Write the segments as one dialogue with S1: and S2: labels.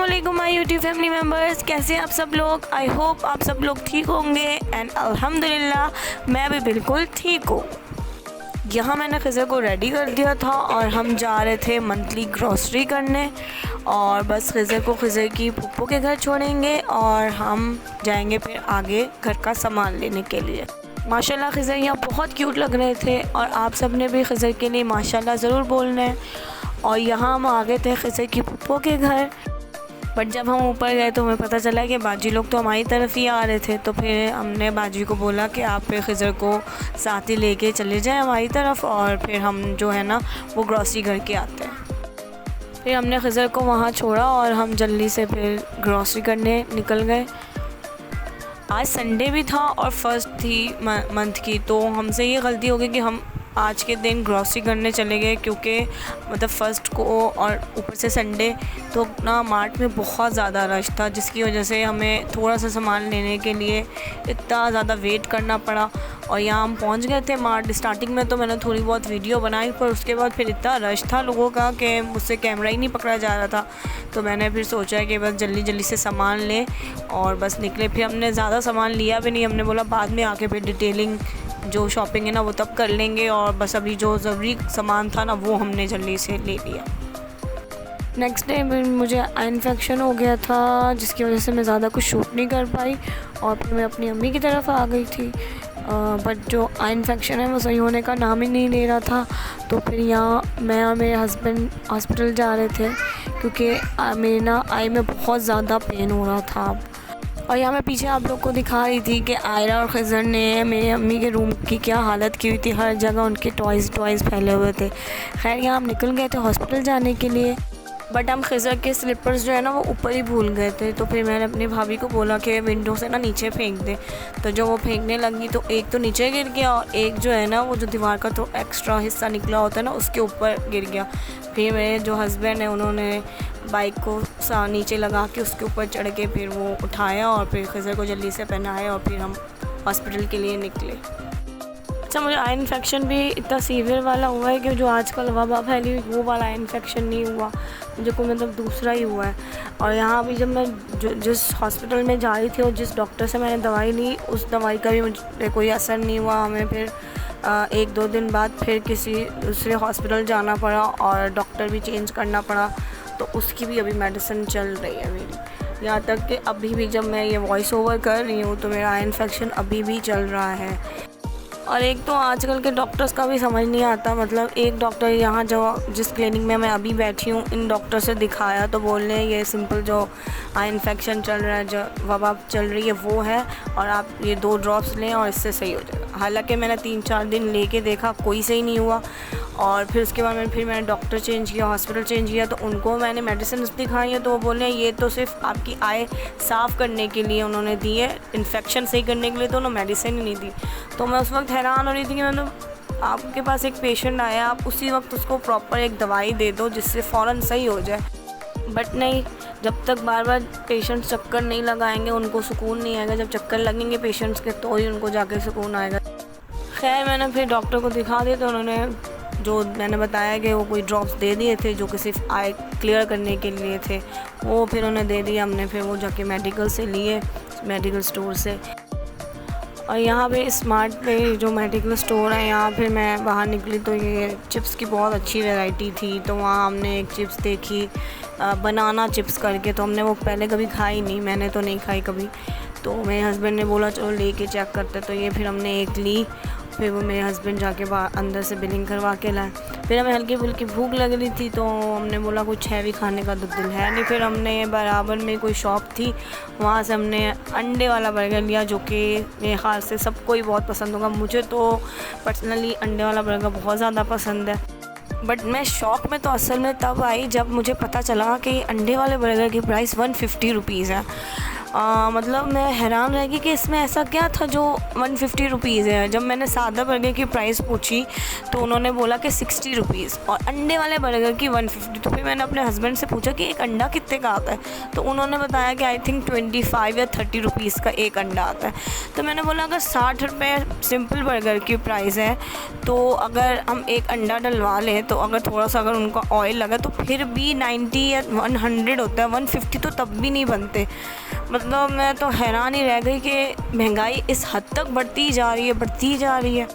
S1: अस्सलामुअलैकुम my YouTube family members, कैसे हैं आप सब लोग। आई होप आप सब लोग ठीक होंगे एंड अल्हम्दुलिल्लाह मैं भी बिल्कुल ठीक हूँ। यहाँ मैंने खिज़र को रेडी कर दिया था और हम जा रहे थे मंथली ग्रॉसरी करने। और बस खिज़र को खिज़र की फूफो के घर छोड़ेंगे और हम जाएंगे फिर आगे घर का सामान लेने के लिए। माशाल्लाह खिज़र यहाँ बहुत क्यूट लग रहे थे और आप सब ने भी खिज़र के लिए माशाल्लाह ज़रूर बोलना है। और यहाँ हम आ गए थे खिज़र की फूफो के घर। बट जब हम ऊपर गए तो हमें पता चला कि बाजी लोग तो हमारी तरफ ही आ रहे थे। तो फिर हमने बाजी को बोला कि आप फिर खिज़र को साथ ही लेके चले जाएं हमारी तरफ और फिर हम जो है ना वो ग्रॉसरी करके आते हैं। फिर हमने खिज़र को वहाँ छोड़ा और हम जल्दी से फिर ग्रॉसरी करने निकल गए। आज संडे भी था और फर्स्ट थी मंथ की, तो हमसे ये गलती हो गई कि हम आज के दिन ग्रॉसरी करने चले गए, क्योंकि मतलब फ़र्स्ट को और ऊपर से संडे तो ना मार्ट में बहुत ज़्यादा रश था, जिसकी वजह से हमें थोड़ा सा सामान लेने के लिए इतना ज़्यादा वेट करना पड़ा। और यहाँ हम पहुँच गए थे मार्ट। स्टार्टिंग में तो मैंने थोड़ी बहुत वीडियो बनाई, पर उसके बाद फिर इतना रश था लोगों का कि मुझसे कैमरा ही नहीं पकड़ा जा रहा था। तो मैंने फिर सोचा कि बस जल्दी जल्दी से सामान लें और बस निकले। फिर हमने ज़्यादा सामान लिया भी नहीं, हमने बोला बाद में आके फिर डिटेलिंग जो शॉपिंग है ना वो तब कर लेंगे। और बस अभी जो ज़रूरी सामान था ना वो हमने जल्दी से ले लिया। नेक्स्ट डे मुझे आई इन्फेक्शन हो गया था, जिसकी वजह से मैं ज़्यादा कुछ शूट नहीं कर पाई और फिर मैं अपनी अम्मी की तरफ आ गई थी। बट जो आई इन्फेक्शन है वो सही होने का नाम ही नहीं ले रहा था। तो फिर यहाँ मैं और मेरे हस्बैंड हॉस्पिटल जा रहे थे, क्योंकि मेरे ना आई में बहुत ज़्यादा पेन हो रहा था। और यहाँ मैं पीछे आप लोग को दिखा रही थी कि आयरा और खिज़र ने मेरी अम्मी के रूम की क्या हालत की हुई थी। हर जगह उनके टॉयज़ फैले हुए थे। खैर यहाँ हम निकल गए थे हॉस्पिटल जाने के लिए, बट हम खिज़र के स्लीपर्स जो है ना वो ऊपर ही भूल गए थे। तो फिर मैंने अपनी भाभी को बोला कि विंडो से ना नीचे फेंक दे। तो जो वो फेंकने लगी तो एक तो नीचे गिर गया और एक जो है ना वो जो दीवार का तो एक्स्ट्रा हिस्सा निकला होता है ना उसके ऊपर गिर गया। फिर मेरे जो हस्बैंड है उन्होंने बाइक को नीचे लगा के उसके ऊपर चढ़ के फिर वो उठाया और फिर खिज़र को जल्दी से पहनाया और फिर हम हॉस्पिटल के लिए निकले। अच्छा, मुझे आई इन्फेक्शन भी इतना सीवियर वाला हुआ है कि जो आजकल वबा फैली हुई वो वाला आई इन्फेक्शन नहीं हुआ, मुझे कोई मतलब दूसरा ही हुआ है। और यहाँ अभी जब मैं जिस हॉस्पिटल में जा रही थी और जिस डॉक्टर से मैंने दवाई ली उस दवाई का भी मुझे कोई असर नहीं हुआ। हमें फिर 1-2 दिन बाद फिर किसी दूसरे हॉस्पिटल जाना पड़ा और डॉक्टर भी चेंज करना पड़ा। तो उसकी भी अभी मेडिसिन चल रही है मेरी, यहाँ तक कि अभी भी जब मैं ये वॉइस ओवर कर रही हूँ तो मेरा आई इन्फेक्शन अभी भी चल रहा है। और एक तो आजकल के डॉक्टर्स का भी समझ नहीं आता, मतलब एक डॉक्टर यहाँ जो जिस क्लिनिक में मैं अभी बैठी हूँ इन डॉक्टर से दिखाया तो बोल रहे हैं ये सिंपल जो आई इन्फेक्शन चल रहा है, जो वबा चल रही है वो है और आप ये 2 ड्रॉप्स लें और इससे सही हो जाएगा। हालांकि मैंने 3-4 दिन लेके देखा कोई सही नहीं हुआ। और फिर उसके बाद मैंने डॉक्टर चेंज किया, हॉस्पिटल चेंज किया, तो उनको मैंने मेडिसिन दिखाई है तो वो बोले ये तो सिर्फ आपकी आई साफ़ करने के लिए उन्होंने दी है, इन्फेक्शन सही करने के लिए तो उन्होंने मेडिसिन ही नहीं दी। तो मैं उस वक्त हैरान हो रही थी कि मतलब आपके पास एक पेशेंट आया, आप उसी वक्त उसको प्रॉपर एक दवाई दे दो जिससे फ़ौरन सही हो जाए। बट नहीं, जब तक बार बार पेशेंट्स चक्कर नहीं लगाएंगे उनको सुकून नहीं आएगा। जब चक्कर लगेंगे पेशेंट्स के तो ही उनको जाके सुकून आएगा। खैर मैंने फिर डॉक्टर को दिखा दिया तो उन्होंने जो मैंने बताया कि वो कोई ड्रॉप्स दे दिए थे जो कि सिर्फ आई क्लियर करने के लिए थे, वो फिर उन्हें दे दिया। हमने फिर वो जाके मेडिकल से लिए, मेडिकल स्टोर से। और यहाँ पे स्मार्ट पे जो मेडिकल स्टोर है यहाँ फिर मैं बाहर निकली तो ये चिप्स की बहुत अच्छी वैरायटी थी। तो वहाँ हमने एक चिप्स देखी बनाना चिप्स करके, तो हमने वो पहले कभी खाई नहीं, मैंने तो नहीं खाई कभी। तो मेरे हस्बैंड ने बोला चलो लेके चेक करते, तो ये फिर हमने एक ली। फिर वो मेरे हस्बैंड जाके अंदर से बिलिंग करवा के लाए। फिर हमें हल्की फुल्की भूख लग रही थी तो हमने बोला कुछ हैवी खाने का तो दिल है नहीं। फिर हमने बराबर में कोई शॉप थी वहाँ से हमने अंडे वाला बर्गर लिया, जो कि मेरे ख्याल से सबको ही बहुत पसंद होगा। मुझे तो पर्सनली अंडे वाला बर्गर बहुत ज़्यादा पसंद है। बट मैं शॉक में तो असल में तब आई जब मुझे पता चला कि अंडे वाले बर्गर की प्राइस 150 रुपीज़ है। मतलब मैं हैरान रह गई कि इसमें ऐसा क्या था जो 150 रुपीज़ है। जब मैंने सादा बर्गर की प्राइस पूछी तो उन्होंने बोला कि 60 रुपीज़ और अंडे वाले बर्गर की 150। तो फिर मैंने अपने हस्बैंड से पूछा कि एक अंडा कितने का आता है, तो उन्होंने बताया कि आई थिंक 25 या 30 रुपीज़ का एक अंडा आता है। तो मैंने बोला अगर 60 रुपये सिंपल बर्गर की प्राइस है तो अगर हम एक अंडा डलवा लें तो अगर थोड़ा सा अगर उनका ऑयल लगा तो फिर भी 90 या 100 होता है, 150 तो तब भी नहीं बनते। मतलब मैं तो हैरान ही रह गई कि महंगाई इस हद तक बढ़ती जा रही है।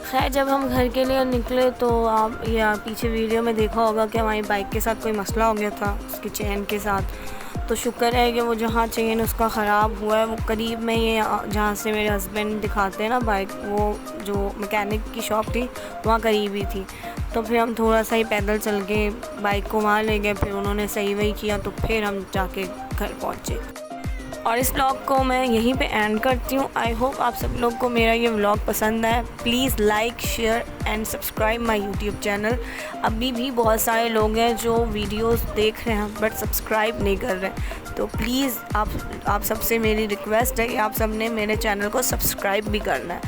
S1: खैर जब हम घर के लिए निकले तो आप या पीछे वीडियो में देखा होगा कि हमारी बाइक के साथ कोई मसला हो गया था उसकी चेन के साथ। तो शुक्र है कि वो जहाँ चेन उसका ख़राब हुआ है वो करीब में ये जहाँ से मेरे हस्बैंड दिखाते हैं ना बाइक, वो जो मैकेनिक की शॉप थी वहाँ करीब ही थी। तो फिर हम थोड़ा सा ही पैदल चल के बाइक को वहाँ ले गए, फिर उन्होंने सही वही किया तो फिर हम जाके घर पहुँचे। और इस व्लॉग को मैं यहीं पे एंड करती हूँ। आई होप आप सब लोग को मेरा ये व्लॉग पसंद आए। Please like share and subscribe my YouTube channel. अभी भी बहुत सारे लोग हैं जो वीडियोस देख रहे हैं बट सब्सक्राइब नहीं कर रहे, तो प्लीज़ आप सबसे मेरी रिक्वेस्ट है कि आप सब ने मेरे चैनल को सब्सक्राइब भी करना है।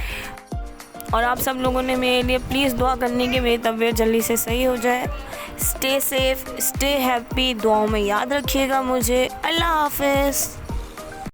S1: और आप सब लोगों ने मेरे लिए प्लीज़ दुआ करनी कि मेरी तबीयत जल्दी से सही हो जाए। स्टे सेफ, स्टे हैप्पी, दुआओं में याद रखिएगा मुझे। अल्लाह हाफ़िज़।